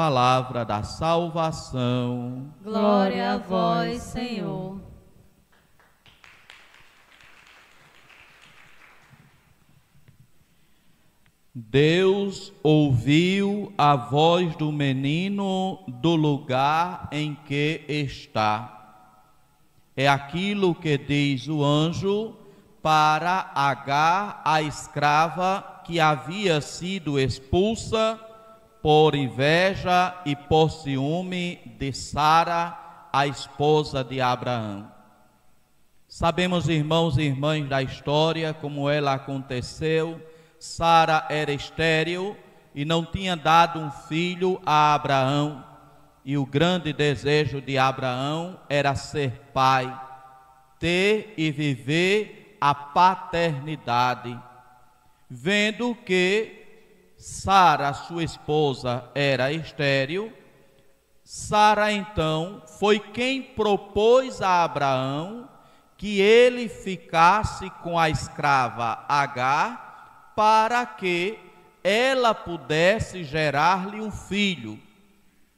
Palavra da salvação. Glória a vós, Senhor. Deus ouviu a voz do menino do lugar em que está. É aquilo que diz o anjo para Agar, a escrava que havia sido expulsa por inveja e por ciúme de Sara, a esposa de Abraão. Sabemos, irmãos e irmãs, da história, como ela aconteceu. Sara era estéril e não tinha dado um filho a Abraão, e o grande desejo de Abraão era ser pai, ter e viver a paternidade. Vendo que Sara, sua esposa, era estéril, Sara então foi quem propôs a Abraão que ele ficasse com a escrava Agar, para que ela pudesse gerar-lhe um filho,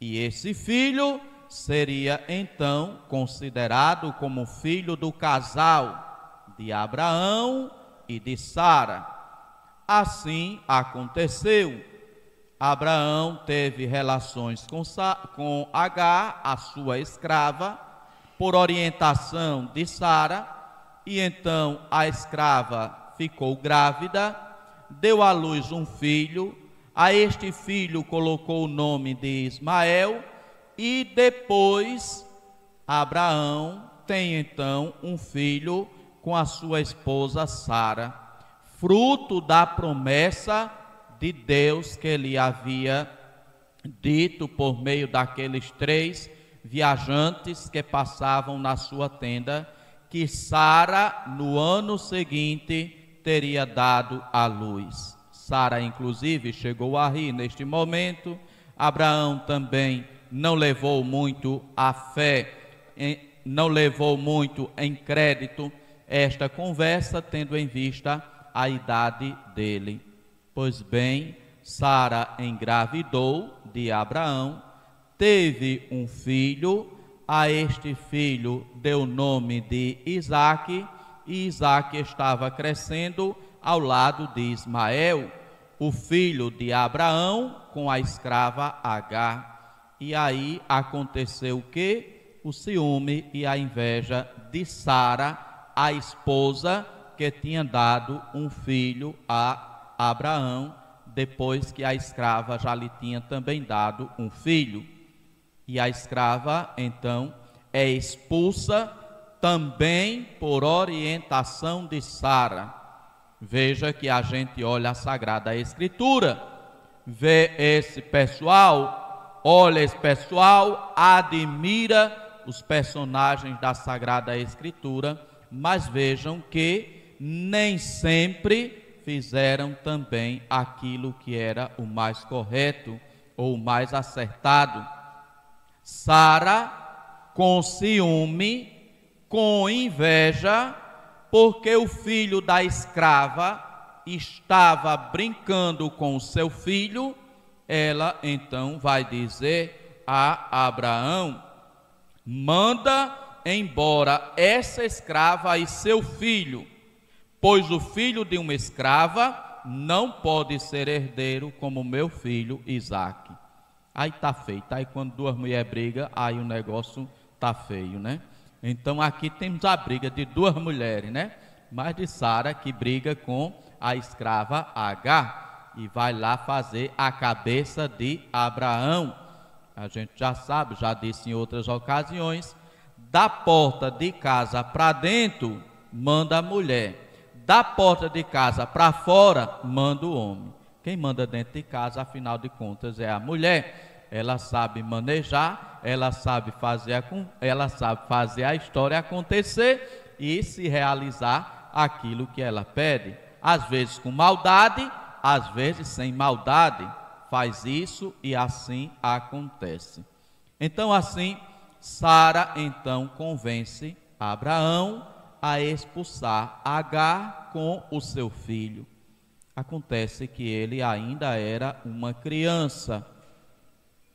e esse filho seria então considerado como filho do casal de Abraão e de Sara. Assim aconteceu. Abraão teve relações com Agar, a sua escrava, por orientação de Sara, e então a escrava ficou grávida, deu à luz um filho. A este filho colocou o nome de Ismael, e depois Abraão tem então um filho com a sua esposa Sara, fruto da promessa de Deus que ele havia dito por meio daqueles 3 viajantes que passavam na sua tenda, que Sara no ano seguinte teria dado à luz. Sara inclusive chegou a rir neste momento. Abraão também não levou muito a fé, não levou muito em crédito esta conversa, tendo em vista a idade dele. Pois bem, Sara engravidou de Abraão, teve um filho, a este filho deu o nome de Isaque, e Isaque estava crescendo ao lado de Ismael, o filho de Abraão, com a escrava Agar. E aí aconteceu o quê? O ciúme e a inveja de Sara, a esposa que tinha dado um filho a Abraão, depois que a escrava já lhe tinha também dado um filho. E a escrava então é expulsa também por orientação de Sara. Veja que a gente olha a Sagrada Escritura, vê esse pessoal, olha esse pessoal, admira os personagens da Sagrada Escritura, mas vejam que nem sempre fizeram também aquilo que era o mais correto ou o mais acertado. Sara, com ciúme, com inveja, porque o filho da escrava estava brincando com o seu filho, ela então vai dizer a Abraão: manda embora essa escrava e seu filho, pois o filho de uma escrava não pode ser herdeiro como meu filho Isaque. Aí tá feio, aí quando 2 mulheres brigam, aí o negócio tá feio, né? Então aqui temos a briga de 2 mulheres, né? Mas de Sara, que briga com a escrava Agar e vai lá fazer a cabeça de Abraão. A gente já sabe, já disse em outras ocasiões, da porta de casa para dentro manda a mulher, da porta de casa para fora manda o homem. Quem manda dentro de casa, afinal de contas, é a mulher. Ela sabe manejar, ela sabe fazer a história acontecer e se realizar aquilo que ela pede. Às vezes com maldade, às vezes sem maldade. Faz isso e assim acontece. Então assim, Sara então convence Abraão a expulsar Agar com o seu filho. Acontece que ele ainda era uma criança.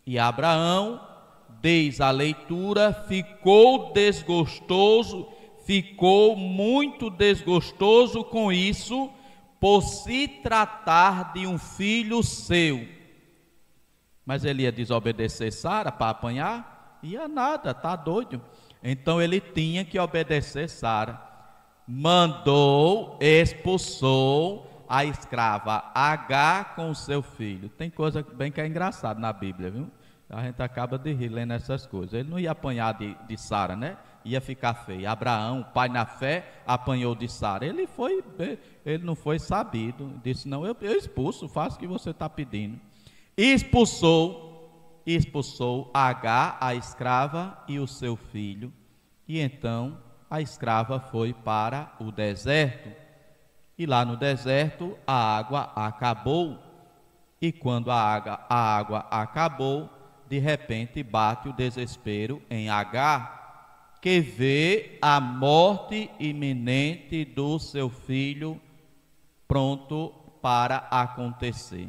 E Abraão, diz a leitura, ficou desgostoso, ficou muito desgostoso com isso, por se tratar de um filho seu. Mas ele ia desobedecer Sara para apanhar? Ia nada, tá doido. Então ele tinha que obedecer Sara. Mandou, expulsou a escrava Agar com o seu filho. Tem coisa bem que é engraçada na Bíblia, viu? A gente acaba de rir lendo essas coisas. Ele não ia apanhar de Sara, né? Ia ficar feio. Abraão, pai na fé, apanhou de Sara. Ele não foi sabido. Disse, não, eu expulso, faço o que você está pedindo. Expulsou Agar, a escrava, e o seu filho. E então a escrava foi para o deserto. E lá no deserto a água acabou. E quando a água acabou, de repente bate o desespero em Agar, que vê a morte iminente do seu filho pronto para acontecer.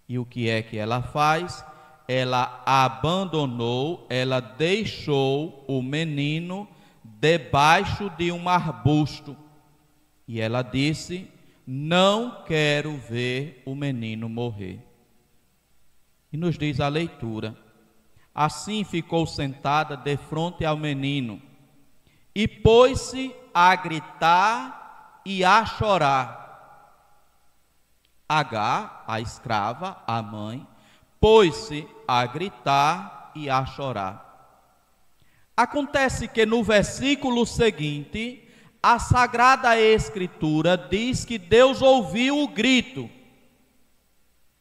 E o que é que ela faz? Ela abandonou, ela deixou o menino debaixo de um arbusto. E ela disse, não quero ver o menino morrer. E nos diz a leitura, assim ficou sentada defronte ao menino, e pôs-se a gritar e a chorar. Agar, a escrava, a mãe, pôs-se a gritar e a chorar. Acontece que no versículo seguinte, a Sagrada Escritura diz que Deus ouviu o grito,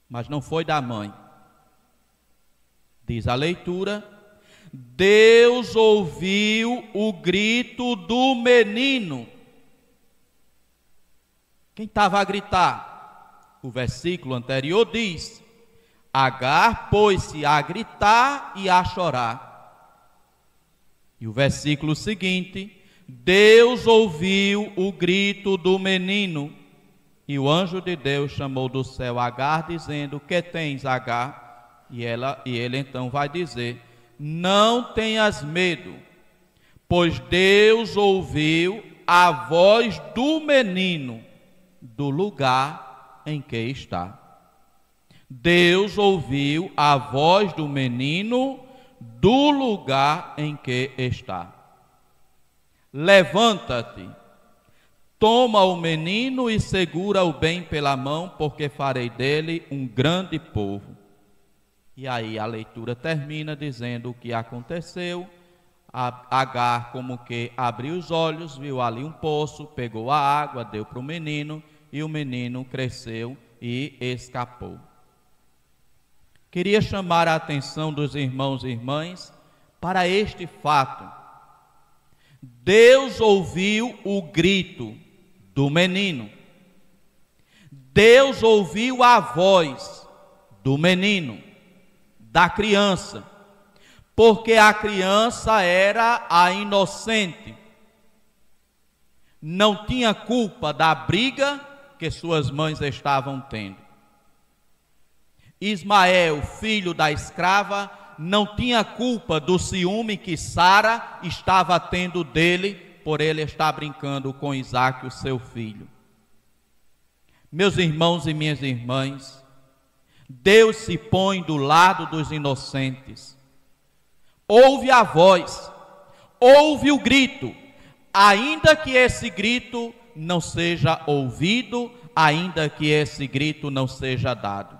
mas não foi da mãe. Diz a leitura, Deus ouviu o grito do menino. Quem estava a gritar? O versículo anterior diz, Agar pôs-se a gritar e a chorar. E o versículo seguinte, Deus ouviu o grito do menino, e o anjo de Deus chamou do céu Agar, dizendo, que tens, Agar? E ele então vai dizer, não tenhas medo, pois Deus ouviu a voz do menino do lugar em que está. Deus ouviu a voz do menino do lugar em que está. Levanta-te, toma o menino e segura-o bem pela mão, porque farei dele um grande povo. E aí a leitura termina dizendo o que aconteceu. Agar como que abriu os olhos, viu ali um poço, pegou a água, deu para o menino, e o menino cresceu e escapou. Queria chamar a atenção dos irmãos e irmãs para este fato. Deus ouviu o grito do menino. Deus ouviu a voz do menino, da criança, porque a criança era a inocente. Não tinha culpa da briga que suas mães estavam tendo. Ismael, filho da escrava, não tinha culpa do ciúme que Sara estava tendo dele, por ele estar brincando com Isaque, o seu filho. Meus irmãos e minhas irmãs, Deus se põe do lado dos inocentes. Ouve a voz, ouve o grito, ainda que esse grito não seja ouvido, ainda que esse grito não seja dado.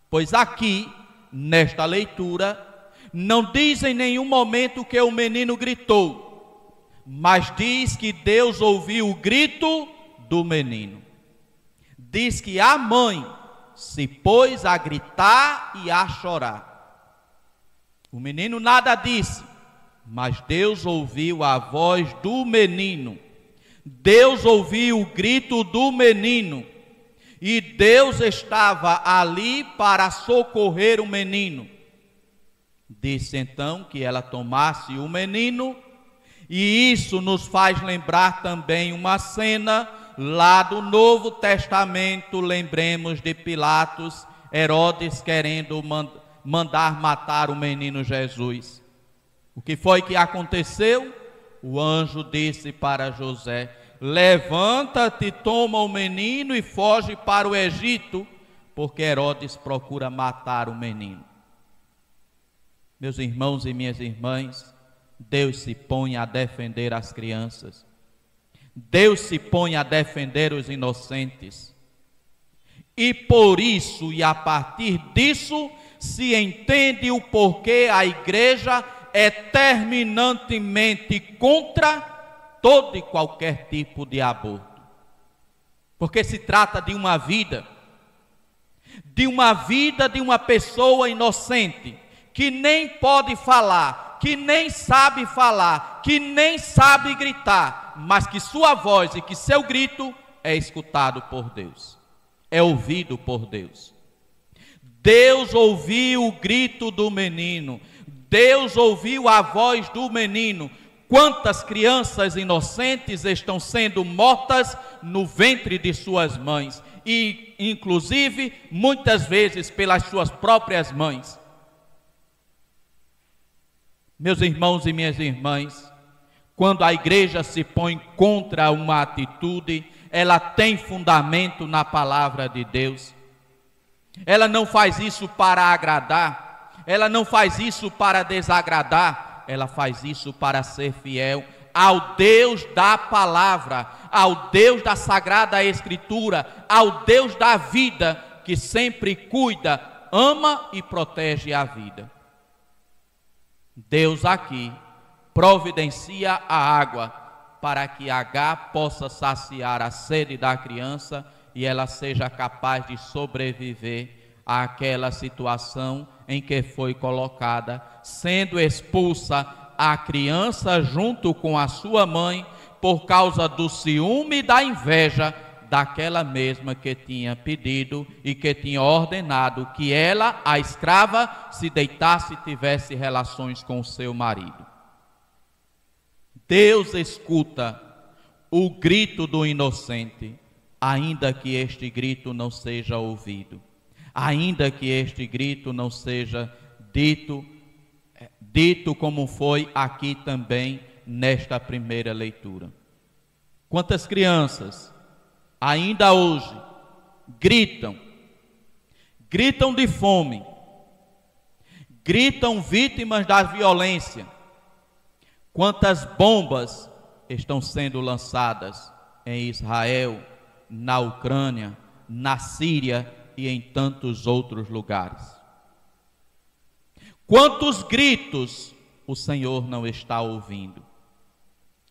Pois aqui, nesta leitura, não diz em nenhum momento que o menino gritou, mas diz que Deus ouviu o grito do menino. Diz que a mãe se pôs a gritar e a chorar. O menino nada disse, mas Deus ouviu a voz do menino. Deus ouviu o grito do menino. E Deus estava ali para socorrer o menino. Disse então que ela tomasse o menino, e isso nos faz lembrar também uma cena lá do Novo Testamento. Lembremos de Pilatos, Herodes querendo mandar matar o menino Jesus. O que foi que aconteceu? O anjo disse para José: levanta-te, toma o menino e foge para o Egito, porque Herodes procura matar o menino. Meus irmãos e minhas irmãs, Deus se põe a defender as crianças. Deus se põe a defender os inocentes. E por isso, e a partir disso, se entende o porquê a igreja é terminantemente contra todo e qualquer tipo de aborto. Porque se trata de uma vida de uma pessoa inocente, que nem pode falar, que nem sabe falar, que nem sabe gritar, mas que sua voz e que seu grito é escutado por Deus, é ouvido por Deus. Deus ouviu o grito do menino, Deus ouviu a voz do menino. Quantas crianças inocentes estão sendo mortas no ventre de suas mães, e inclusive muitas vezes pelas suas próprias mães. Meus irmãos e minhas irmãs, quando a igreja se põe contra uma atitude, ela tem fundamento na palavra de Deus. Ela não faz isso para agradar, ela não faz isso para desagradar, ela faz isso para ser fiel ao Deus da palavra, ao Deus da Sagrada Escritura, ao Deus da vida, que sempre cuida, ama e protege a vida. Deus aqui providencia a água para que H possa saciar a sede da criança e ela seja capaz de sobreviver àquela situação em que foi colocada, sendo expulsa a criança junto com a sua mãe por causa do ciúme e da inveja daquela mesma que tinha pedido e que tinha ordenado que ela, a escrava, se deitasse e tivesse relações com o seu marido. Deus escuta o grito do inocente, ainda que este grito não seja ouvido, ainda que este grito não seja dito como foi aqui também nesta primeira leitura. Quantas crianças ainda hoje gritam de fome, gritam vítimas da violência. Quantas bombas estão sendo lançadas em Israel, na Ucrânia, na Síria e em tantos outros lugares. Quantos gritos o Senhor não está ouvindo?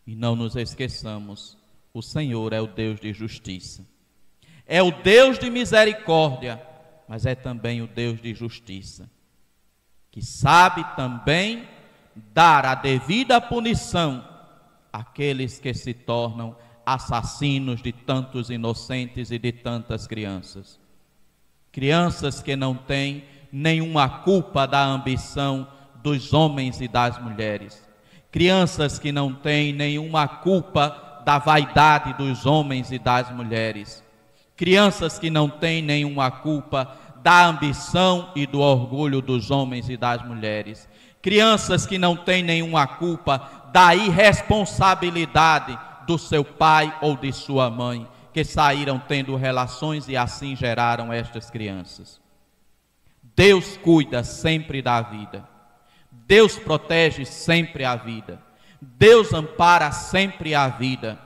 E não nos esqueçamos, o Senhor é o Deus de justiça. É o Deus de misericórdia, mas é também o Deus de justiça, que sabe também dar a devida punição àqueles que se tornam assassinos de tantos inocentes e de tantas crianças. Crianças que não têm nenhuma culpa da ambição dos homens e das mulheres. Crianças que não têm nenhuma culpa da vaidade dos homens e das mulheres. Crianças que não têm nenhuma culpa da ambição e do orgulho dos homens e das mulheres. Crianças que não têm nenhuma culpa da irresponsabilidade do seu pai ou de sua mãe, que saíram tendo relações e assim geraram estas crianças. Deus cuida sempre da vida. Deus protege sempre a vida. Deus ampara sempre a vida.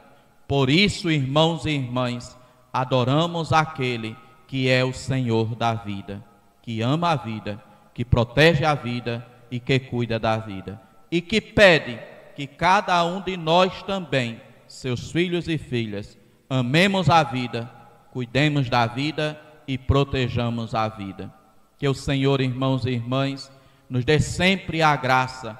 Por isso, irmãos e irmãs, adoramos aquele que é o Senhor da vida, que ama a vida, que protege a vida e que cuida da vida. E que pede que cada um de nós também, seus filhos e filhas, amemos a vida, cuidemos da vida e protejamos a vida. Que o Senhor, irmãos e irmãs, nos dê sempre a graça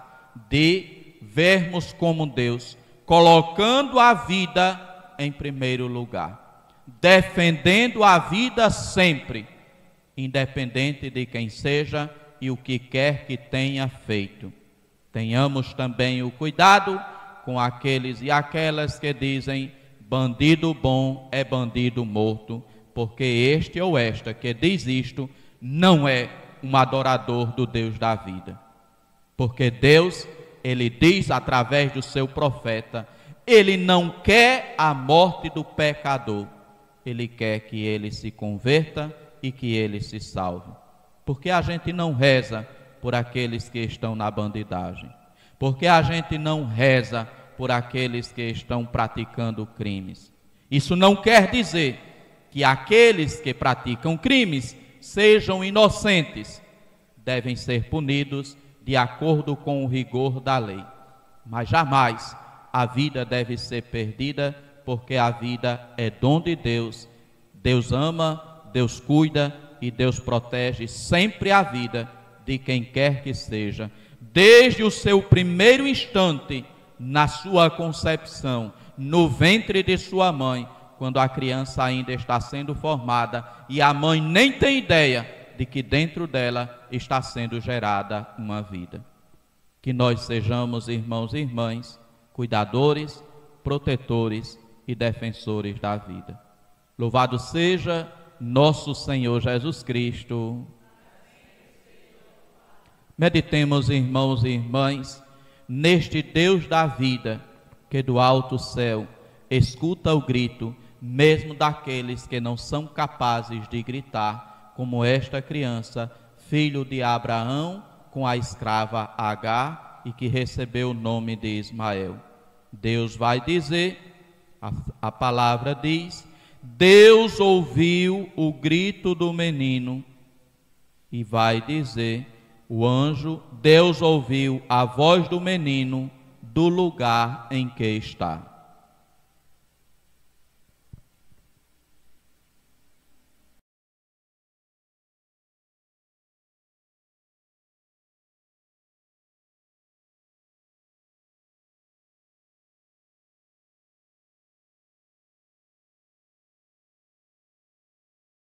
de vermos como Deus, colocando a vida em primeiro lugar, defendendo a vida sempre, independente de quem seja e o que quer que tenha feito. Tenhamos também o cuidado com aqueles e aquelas que dizem: bandido bom é bandido morto, porque este ou esta que diz isto não é um adorador do Deus da vida. Porque Deus, Ele diz através do seu profeta, Ele não quer a morte do pecador. Ele quer que ele se converta e que ele se salve. Porque a gente não reza por aqueles que estão na bandidagem. Porque a gente não reza por aqueles que estão praticando crimes. Isso não quer dizer que aqueles que praticam crimes sejam inocentes. Devem ser punidos de acordo com o rigor da lei. Mas jamais a vida deve ser perdida, porque a vida é dom de Deus. Deus ama, Deus cuida e Deus protege sempre a vida de quem quer que seja. Desde o seu primeiro instante, na sua concepção, no ventre de sua mãe, quando a criança ainda está sendo formada e a mãe nem tem ideia de que dentro dela está sendo gerada uma vida. Que nós sejamos, irmãos e irmãs, cuidadores, protetores e defensores da vida. Louvado seja nosso Senhor Jesus Cristo. Meditemos, irmãos e irmãs, neste Deus da vida, que do alto céu escuta o grito, mesmo daqueles que não são capazes de gritar, como esta criança, filho de Abraão, com a escrava Agar, e que recebeu o nome de Ismael. Deus vai dizer, a palavra diz, Deus ouviu o grito do menino, e vai dizer o anjo, Deus ouviu a voz do menino do lugar em que está.